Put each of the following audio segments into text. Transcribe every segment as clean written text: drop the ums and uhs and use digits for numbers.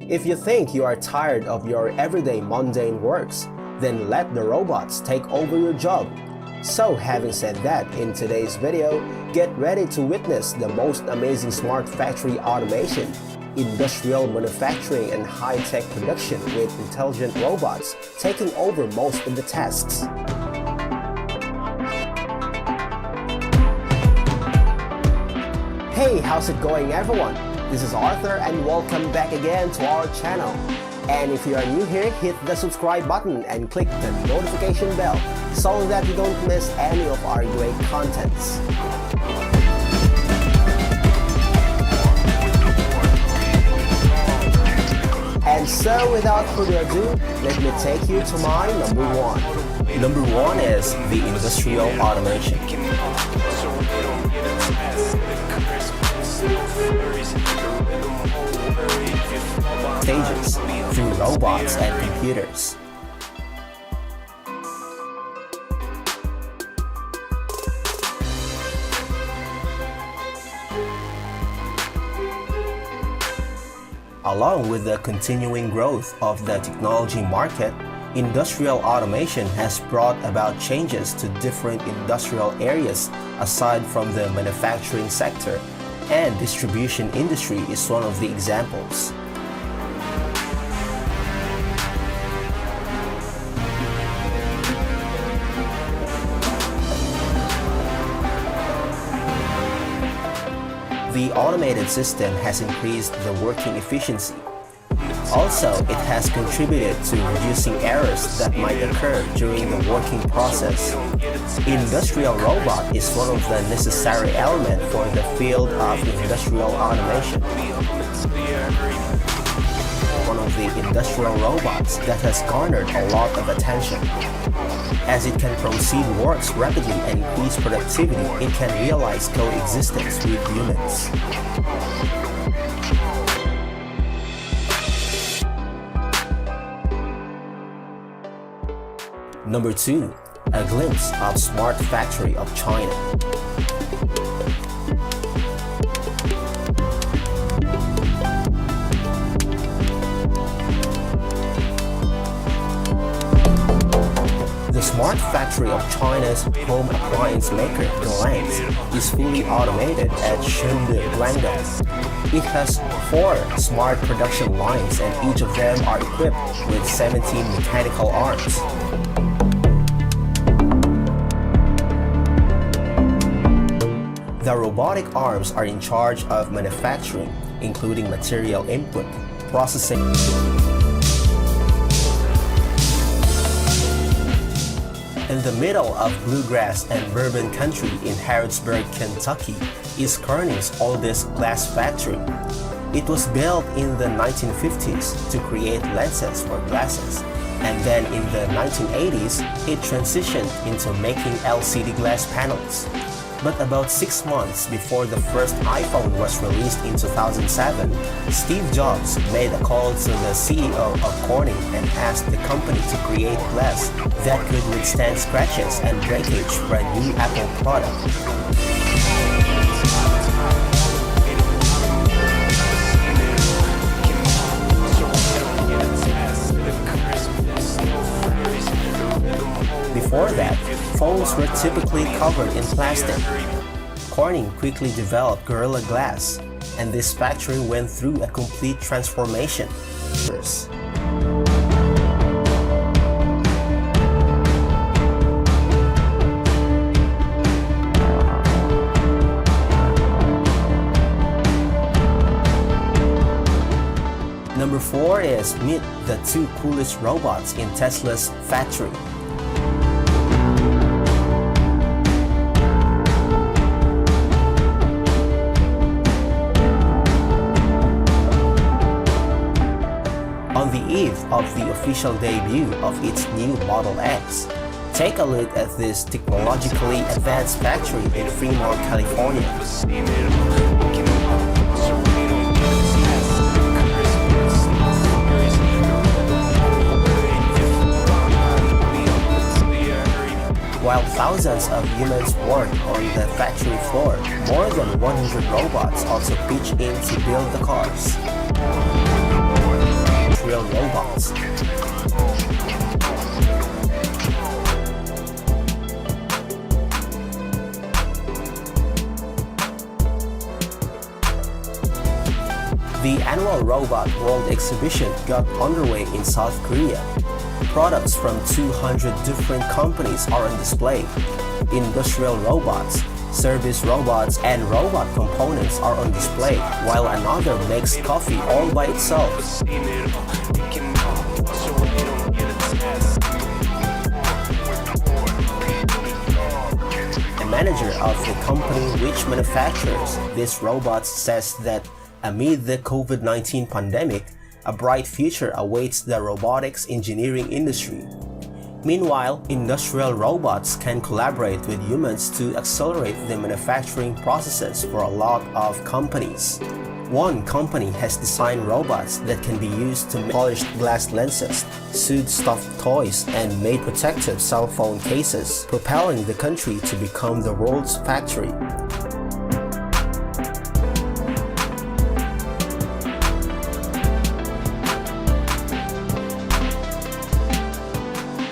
If you think you are tired of your everyday mundane works, then let the robots take over your job. So having said that, in today's video, get ready to witness the most amazing smart factory automation, industrial manufacturing and high-tech production with intelligent robots taking over most of the tasks. Hey, how's it going everyone? This is Arthur and welcome back again to our channel. And if you are new here, hit the subscribe button and click the notification bell so that you don't miss any of our great contents. And so without further ado, let me take you to my number one. Number one is the industrial automation. Stages through robots and computers. Along with the continuing growth of the technology market, industrial automation has brought about changes to different industrial areas aside from the manufacturing sector, and distribution industry is one of the examples. The automated system has increased the working efficiency. Also, it has contributed to reducing errors that might occur during the working process. Industrial robot is one of the necessary elements for the field of industrial automation. One of the industrial robots that has garnered a lot of attention. As it can proceed works rapidly and increase productivity, it can realize coexistence with humans. Number 2. A glimpse of smart factory of China. The smart factory of China's home appliance maker, Delangs, is fully automated at Chengdu, Guangdong. It has 4 smart production lines and each of them are equipped with 17 mechanical arms. The robotic arms are in charge of manufacturing, including material input, processing. In the middle of bluegrass and bourbon country in Harrodsburg, Kentucky, is Kearney's oldest glass factory. It was built in the 1950s to create lenses for glasses, and then in the 1980s, it transitioned into making LCD glass panels. But about 6 months before the first iPhone was released in 2007, Steve Jobs made a call to the CEO of Corning and asked the company to create glass that could withstand scratches and breakage for a new Apple product. Before that, phones were typically covered in plastic. Corning quickly developed Gorilla Glass, and this factory went through a complete transformation. Number 4 is meet the 2 coolest robots in Tesla's factory. On the eve of the official debut of its new Model X, take a look at this technologically advanced factory in Fremont, California. While thousands of humans work on the factory floor, more than 100 robots also pitch in to build the cars. industrial robots. The annual Robot World Exhibition got underway in South Korea. Products from 200 different companies are on display. Industrial robots, service robots, and robot components are on display, while another makes coffee all by itself. A manager of the company which manufactures these robots says that amid the COVID-19 pandemic, a bright future awaits the robotics engineering industry. Meanwhile, industrial robots can collaborate with humans to accelerate the manufacturing processes for a lot of companies. One company has designed robots that can be used to make polished glass lenses, sewed stuffed toys, and made protective cell phone cases, propelling the country to become the world's factory.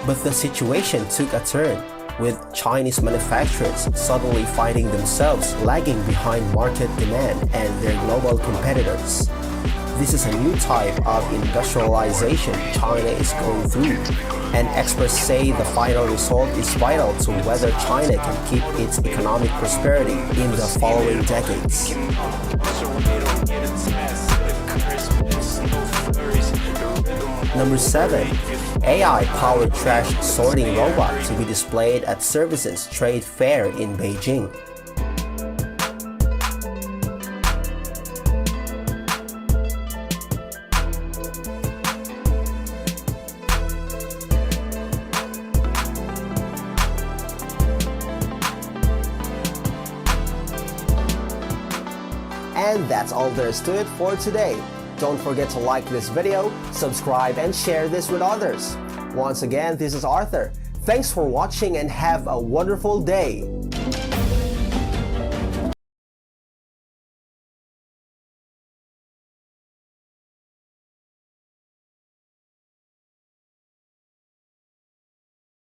But the situation took a turn, with Chinese manufacturers suddenly finding themselves lagging behind market demand and their global competitors. This is a new type of industrialization China is going through, and experts say the final result is vital to whether China can keep its economic prosperity in the following decades. Number 7. AI-powered trash sorting robot to be displayed at Services Trade Fair in Beijing. And that's all there is to it for today. Don't forget to like this video, subscribe, and share this with others. Once again, this is Arthur. Thanks for watching and have a wonderful day.